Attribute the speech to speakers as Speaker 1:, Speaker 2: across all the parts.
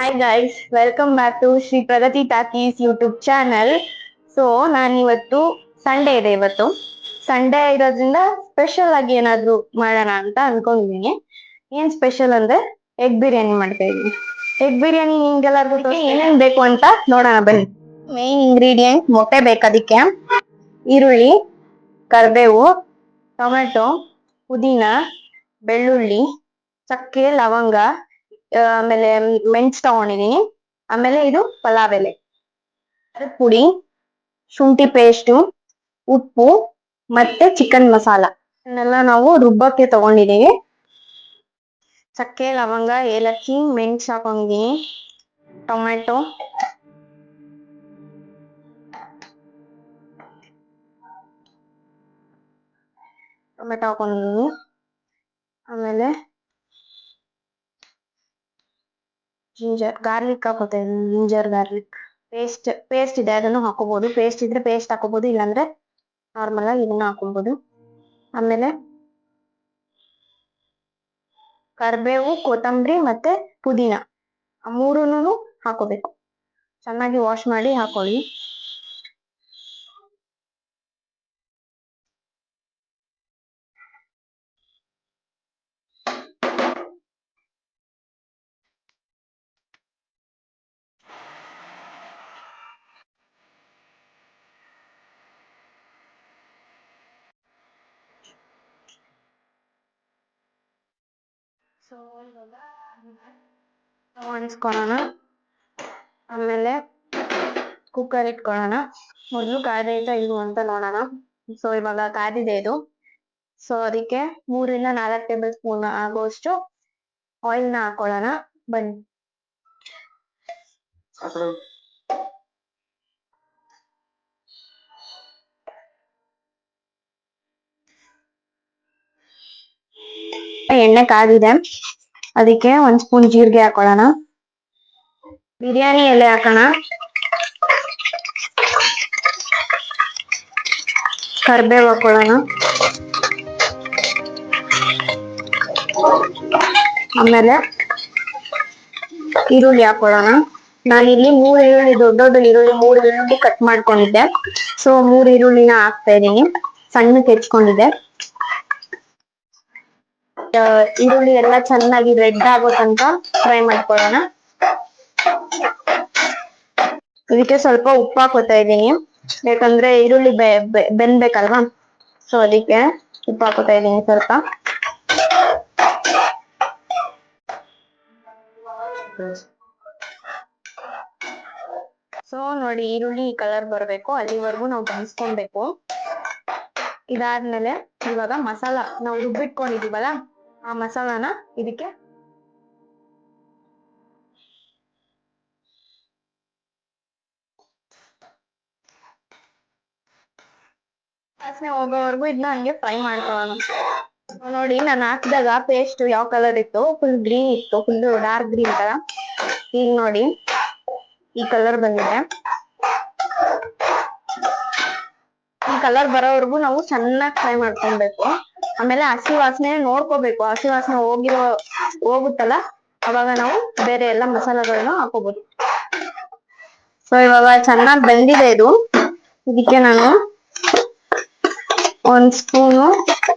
Speaker 1: Hi guys, welcome back to Shri Pragati talkies YouTube channel. So ನಾನಿವತ್ತು Sunday ಇದೆ. ಇವತ್ತು Sunday ಇರೋದ್ರಿಂದ ಸ್ಪೆಷಲ್ ಆಗಿ ಏನಾದ್ರು ಮಾಡೋಣ ಅಂತ ಅನ್ಕೊಂಡಿದೀನಿ. ಏನ್ ಸ್ಪೆಷಲ್ ಅಂದ್ರೆ ಎಗ್ ಬಿರಿಯಾನಿ ಮಾಡ್ತಾ ಇದೀನಿ. ಎಗ್ ಬಿರಿಯಾನಿ ನಿಮ್ಗೆಲ್ಲರಿಗೂ ಏನೇನ್ ಬೇಕು ಅಂತ ನೋಡೋಣ ಬನ್ನಿ. ಮೇನ್ ಇಂಗ್ರೀಡಿಯೆಂಟ್ ಮೊಟ್ಟೆ ಬೇಕು, ಅದಕ್ಕೆ ಈರುಳ್ಳಿ, ಕರಿಬೇವು, ಟೊಮೆಟೊ, ಪುದೀನ, ಬೆಳ್ಳುಳ್ಳಿ, ಚಕ್ಕೆ, ಲವಂಗ, ಆಮೇಲೆ ಮೆಣಸು ತಗೊಂಡಿದೀನಿ. ಆಮೇಲೆ ಇದು ಪಲಾವ್ ಎಲೆ, ಖಾರದ ಪುಡಿ, ಶುಂಠಿ ಪೇಸ್ಟು, ಉಪ್ಪು ಮತ್ತೆ ಚಿಕನ್ ಮಸಾಲ ಇದನ್ನೆಲ್ಲ ನಾವು ರುಬ್ಬಕ್ಕೆ ತಗೊಂಡಿದೀವಿ. ಚಕ್ಕೆ, ಲವಂಗ, ಏಲಕ್ಕಿ, ಮೆಣಸು ಹಾಕೊಂಡಿದೀನಿ. ಟೊಮೆಟೊ, ಹಾಕೊಂಡಿದೀನಿ. ಆಮೇಲೆ ಜಿಂಜರ್ ಗಾರ್ಲಿಕ್ ಹಾಕೋತಾ ಇದೀನಿ. ಜಿಂಜರ್ ಗಾರ್ಲಿಕ್ ಪೇಸ್ಟ್ ಇದೆ, ಅದನ್ನು ಹಾಕೋಬಹುದು. ಪೇಸ್ಟ್ ಇದ್ರೆ ಪೇಸ್ಟ್ ಹಾಕೋಬಹುದು, ಇಲ್ಲಾಂದ್ರೆ ನಾರ್ಮಲ್ ಆಗಿ ಇದನ್ನ ಹಾಕೋಬಹುದು. ಆಮೇಲೆ ಕರಿಬೇವು, ಕೊತ್ತಂಬರಿ ಮತ್ತೆ ಪುದೀನ ಆ ಮೂರನ್ನು ಹಾಕೋಬೇಕು. ಚೆನ್ನಾಗಿ ವಾಶ್ ಮಾಡಿ ಹಾಕೊಳ್ಳಿ. ಸೊ ಒಣಸ್ಕೊಳ್ಳೋಣ. ಆಮೇಲೆ ಕುಕ್ಕರ್ ಇಟ್ಕೊಳ್ಳೋಣ. ಮೊದಲು ಕಾಯ್ದೈತಾ ಇದು ಅಂತ ನೋಡೋಣ. ಸೊ ಇವಾಗ ಕಾದಿದೆ ಇದು. ಸೊ ಅದಕ್ಕೆ 3-4 ಟೇಬಲ್ ಸ್ಪೂನ್ ಆಗುವಷ್ಟು ಆಯಿಲ್ ನ ಹಾಕೊಳ್ಳೋಣ. ಬನ್ನಿ. ಎಣ್ಣೆ ಕಾದಿದೆ, ಅದಕ್ಕೆ 1 ಸ್ಪೂನ್ ಜೀರಿಗೆ ಹಾಕೊಳ್ಳೋಣ. ಬಿರಿಯಾನಿ ಎಲೆ ಹಾಕೋಣ. ಕರಿಬೇವು ಹಾಕೊಳ್ಳೋಣ. ಆಮೇಲೆ ಈರುಳ್ಳಿ ಹಾಕೊಳ್ಳೋಣ. ನಾನಿಲ್ಲಿ 3 ಈರುಳ್ಳಿ, ದೊಡ್ಡ ಈರುಳ್ಳಿ 3 ಈರುಳ್ಳಿ ಕಟ್ ಮಾಡ್ಕೊಂಡಿದ್ದೆ. ಸೊ 3 ಈರುಳ್ಳಿನ ಹಾಕ್ತಾ ಇದೀನಿ, ಸಣ್ಣಕ್ಕೆ ಹೆಚ್ಕೊಂಡಿದ್ದೆ. ಈರುಳ್ಳಿ ಎಲ್ಲ ಚೆನ್ನಾಗಿ ರೆಡ್ ಆಗೋ ತನಕ ಫ್ರೈ ಮಾಡ್ಕೊಳ್ಳೋಣ. ಇದಕ್ಕೆ ಸ್ವಲ್ಪ ಉಪ್ಪು ಹಾಕೋತಾ ಇದೀನಿ, ಯಾಕಂದ್ರೆ ಈರುಳ್ಳಿ ಬೆಂದ್ಬೇಕಲ್ವಾ. ಸೊ ಅದಕ್ಕೆ ಉಪ್ಪು ಹಾಕೋತಾ ಇದೀನಿ ಸ್ವಲ್ಪ. ಸೊ ನೋಡಿ, ಈರುಳ್ಳಿ ಕಲರ್ ಬರಬೇಕು, ಅಲ್ಲಿವರೆಗೂ ನಾವು ಬೇಯಿಸ್ಕೊಬೇಕು. ಇದಾದ್ಮೇಲೆ ಇವಾಗ ಮಸಾಲ ನಾವು ರುಬ್ಬಿಟ್ಕೊಂಡಿದೀವಲ್ಲ, ಆ ಮಸಾಲಾನ ಇದಕ್ಕೆ ವಾಸನೆ ಹೋಗೋವರೆಗೂ ಇದನ್ನ ಹಂಗೆ ಫ್ರೈ ಮಾಡ್ಕೊಳ್ಳೋಣ. ನೋಡಿ, ನಾನು ಹಾಕಿದಾಗ ಪೇಸ್ಟ್ ಯಾವ ಕಲರ್ ಇತ್ತು, ಫುಲ್ ಗ್ರೀನ್ ಇತ್ತು, ಫುಲ್ ಡಾರ್ಕ್ ಗ್ರೀನ್ ತರ. ಈಗ ನೋಡಿ ಈ ಕಲರ್ ಬಂದಿದೆ. ಈ ಕಲರ್ ಬರೋವರೆಗೂ ನಾವು ಚೆನ್ನಾಗಿ ಫ್ರೈ ಮಾಡ್ಕೊಬೇಕು. ಆಮೇಲೆ ಹಸಿ ವಾಸನೆ ನೋಡ್ಕೋಬೇಕು. ಹಸಿ ವಾಸನೆ ಹೋಗುತ್ತಲ್ಲ, ಅವಾಗ ನಾವು ಬೇರೆ ಎಲ್ಲ ಮಸಾಲೆಗಳನ್ನ ಹಾಕೋಬಹುದು. ಸೊ ಇವಾಗ ಚೆನ್ನಾಗಿ ಬೆಂದಿದೆ ಇದು. ಇದಕ್ಕೆ ನಾನು 1 ಸ್ಪೂನು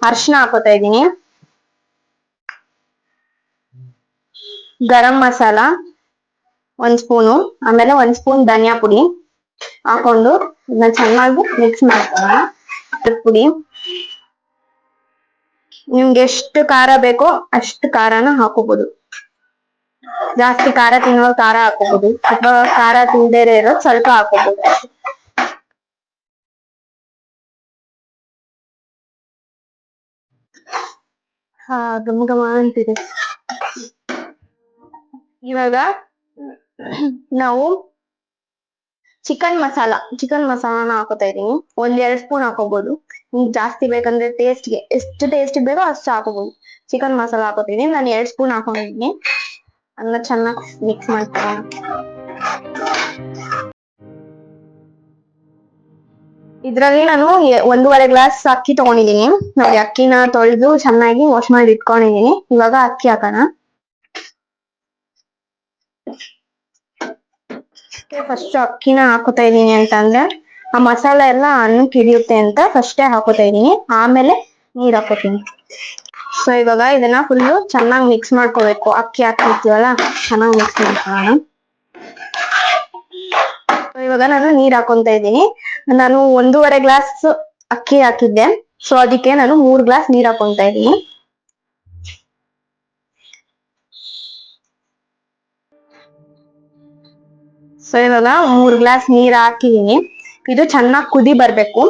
Speaker 1: ಅರಿಶಿನ ಹಾಕೋತಾ ಇದ್ದೀನಿ. ಗರಂ ಮಸಾಲ 1 ಸ್ಪೂನು, ಆಮೇಲೆ 1 ಸ್ಪೂನ್ ಧನಿಯಾ ಪುಡಿ ಹಾಕೊಂಡು ಇದನ್ನ ಚೆನ್ನಾಗಿ ಮಿಕ್ಸ್ ಮಾಡ್ಕೊಳ್ಳೋಣ. ಪುಡಿ ನಿಮ್ಗೆ ಎಷ್ಟು ಖಾರ ಬೇಕೋ ಅಷ್ಟು ಖಾರನ ಹಾಕೋಬಹುದು. ಜಾಸ್ತಿ ಖಾರ ತಿನ್ನುವ ಖಾರ ಹಾಕೋಬಹುದು, ಅಥವಾ ಖಾರ ತಿಂದೇರೆ ಇರೋ ಸ್ವಲ್ಪ ಹಾಕೋಬಹುದು. ಘಮ ಘಮ ಅಂತಿದೆ. ಇವಾಗ ನಾವು ಚಿಕನ್ ಮಸಾಲಾನ ಹಾಕೋತಾ ಇದೀನಿ. 1-2 ಸ್ಪೂನ್ ಹಾಕೋಬಹುದು. ನಿಮ್ಗೆ ಜಾಸ್ತಿ ಬೇಕಂದ್ರೆ ಟೇಸ್ಟ್ಗೆ ಎಷ್ಟು ಟೇಸ್ಟ್ ಬೇಕೋ ಅಷ್ಟು ಹಾಕೋಬಹುದು. ಚಿಕನ್ ಮಸಾಲ ಹಾಕೋತೀನಿ, ನಾನು 2 ಸ್ಪೂನ್ ಹಾಕೊಂಡಿದ್ದೀನಿ. ಅದನ್ನ ಚೆನ್ನಾಗಿ ಮಿಕ್ಸ್ ಮಾಡ್ಕೊಳ್ಳೋಣ. ಇದ್ರಲ್ಲಿ ನಾನು 1.5 ಗ್ಲಾಸ್ ಅಕ್ಕಿ ತಗೊಂಡಿದ್ದೀನಿ. ನೋಡಿ, ಅಕ್ಕಿನ ತೊಳೆದು ಚೆನ್ನಾಗಿ ವಾಶ್ ಮಾಡಿ ಇಟ್ಕೊಂಡಿದ್ದೀನಿ. ಇವಾಗ ಅಕ್ಕಿ ಹಾಕೋಣ. ಫಸ್ಟ್ ಅಕ್ಕಿನ ಹಾಕೋತಾ ಇದೀನಿ ಅಂತಂದ್ರೆ ಆ ಮಸಾಲೆ ಎಲ್ಲ ಅನ್ನಕ್ಕೆ ಹಿಡಿಯುತ್ತೆ ಅಂತ ಫಸ್ಟೇ ಹಾಕೋತಾ ಇದೀನಿ, ಆಮೇಲೆ ನೀರ್ ಹಾಕೋತೀನಿ. ಸೊ ಇವಾಗ ಇದನ್ನ ಫುಲ್ಲು ಚೆನ್ನಾಗಿ ಮಿಕ್ಸ್ ಮಾಡ್ಕೋಬೇಕು. ಅಕ್ಕಿ ಹಾಕಿರ್ತೀವಲ್ಲ, ಚೆನ್ನಾಗಿ ಮಿಕ್ಸ್ ಮಾಡ್ಕೊಳ್ಳೋಣ. ಇವಾಗ ನಾನು ನೀರ್ ಹಾಕೊಂತ ಇದ್ದೀನಿ. ನಾನು 1.5 ಗ್ಲಾಸ್ ಅಕ್ಕಿ ಹಾಕಿದ್ದೆ, ಸೊ ಅದಕ್ಕೆ ನಾನು 3 ಗ್ಲಾಸ್ ನೀರ್ ಹಾಕೊಂತ ಇದ್ದೀನಿ. ಸೊ ಇವಾಗ 3 ಗ್ಲಾಸ್ ನೀರ್ ಹಾಕಿದೀನಿ. ಇದು ಚೆನ್ನಾಗಿ ಕುದಿ ಬರ್ಬೇಕು.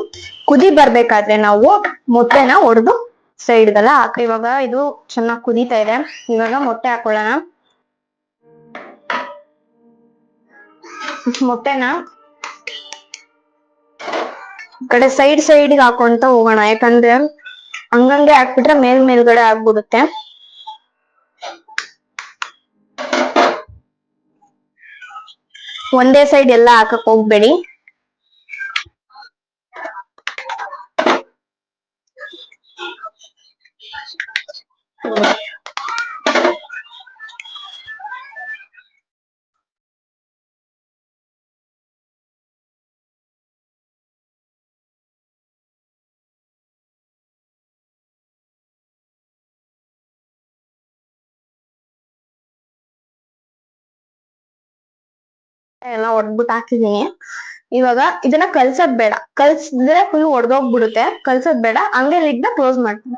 Speaker 1: ಕುದಿ ಬರ್ಬೇಕಾದ್ರೆ ನಾವು ಮೊಟ್ಟೆನ ಒಡೆದು ಸೈಡ್ಗೆಲ್ಲ ಇವಾಗ ಇದು ಚೆನ್ನಾಗಿ ಕುದೀತಾ ಇದೆ. ಇವಾಗ ಮೊಟ್ಟೆ ಹಾಕೊಳ್ಳೋಣ. ಮೊಟ್ಟೆನ ಕಡೆ ಸೈಡ್ಗೆ ಹಾಕೊಂತ ಹೋಗೋಣ, ಯಾಕಂದ್ರೆ ಹಂಗಂಗೆ ಹಾಕ್ಬಿಟ್ರೆ ಮೇಲ್ಗಡೆ ಆಗ್ಬಿಡುತ್ತೆ. ಒಂದೇ ಸೈಡ್ ಎಲ್ಲ ಹಾಕಕ್ ಹೋಗ್ಬೇಡಿ. ಎಲ್ಲ ಹೊಡ್ಬಿಟ್ಟು ಹಾಕಿದೀನಿ. ಇವಾಗ ಇದನ್ನ ಕಲ್ಸದ್ ಬೇಡ, ಕಲ್ಸಿದ್ರೆ ಫುಲ್ ಒಡೆದೋಗ್ಬಿಡುತ್ತೆ. ಕಲ್ಸದ್ ಬೇಡ, ಹಂಗೆ ಲಿಡ್ನ ಕ್ಲೋಸ್ ಮಾಡ್ತೀನಿ.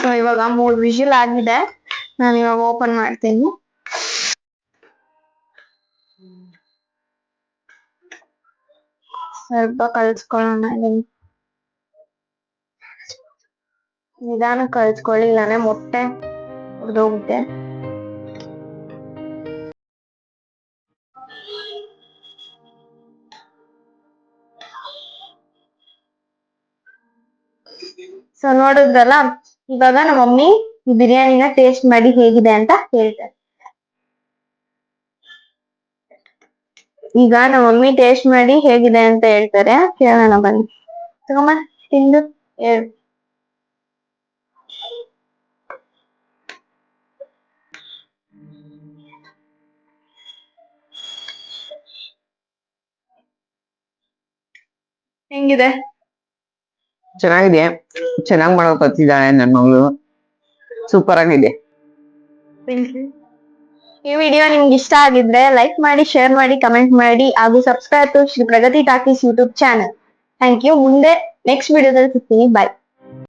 Speaker 1: ಸೊ ಇವಾಗ 3 ವಿಷಲ್ ಆಗಿದೆ. ನಾನು ಇವಾಗ ಓಪನ್ ಮಾಡ್ತೀನಿ. ಸ್ವಲ್ಪ ಕಲ್ಸ್ಕೊಳ್ಳೋಣ. ನಿಧಾನ ಕಲ್ಸ್ಕೊಳ್ಳಿ, ಇಲ್ಲಾಂದ್ರೆ ಮೊಟ್ಟೆ ಹೊಡೆದೋಗುತ್ತೆ. ಸೊ ನೋಡಿದ್ರಲ್ಲ, ಇವಾಗ ನಮ್ಮ ಮಮ್ಮಿ ಈ ಬಿರಿಯಾನಿನ ಟೇಸ್ಟ್ ಮಾಡಿ ಹೇಗಿದೆ ಅಂತ ಹೇಳ್ತಾರೆ. ಈಗ ನಮ್ಮ ಮಮ್ಮಿ ಟೇಸ್ಟ್ ಮಾಡಿ ಹೇಗಿದೆ ಅಂತ ಹೇಳ್ತಾರೆ, ಕೇಳೋಣ ಬನ್ನಿ. ತಗೊಮ್ಮ ತಿಂದು ಹೇಳು. ಹೆಂಗಿದೆ?
Speaker 2: ಚೆನ್ನಾಗಿದೆ. ಚೆನ್ನಾಗಿ ಮಾಡೋ ಕಲ್ತಿದ್ದಾಳೆ ನನ್ನ ಮಗಳು. ಸೂಪರ್ ಆಗಿದೆ.
Speaker 1: ಈ ವಿಡಿಯೋ ನಿಮ್ಗೆ ಇಷ್ಟ ಆಗಿದ್ರೆ ಲೈಕ್ ಮಾಡಿ, ಶೇರ್ ಮಾಡಿ, ಕಮೆಂಟ್ ಮಾಡಿ ಹಾಗೂ subscribe to Shri Pragati talkies YouTube channel. Thank you. ಮುಂದೆ ನೆಕ್ಸ್ಟ್ ವಿಡಿಯೋದಲ್ಲಿ ಸಿಗ್ತೀನಿ. ಬಾಯ್.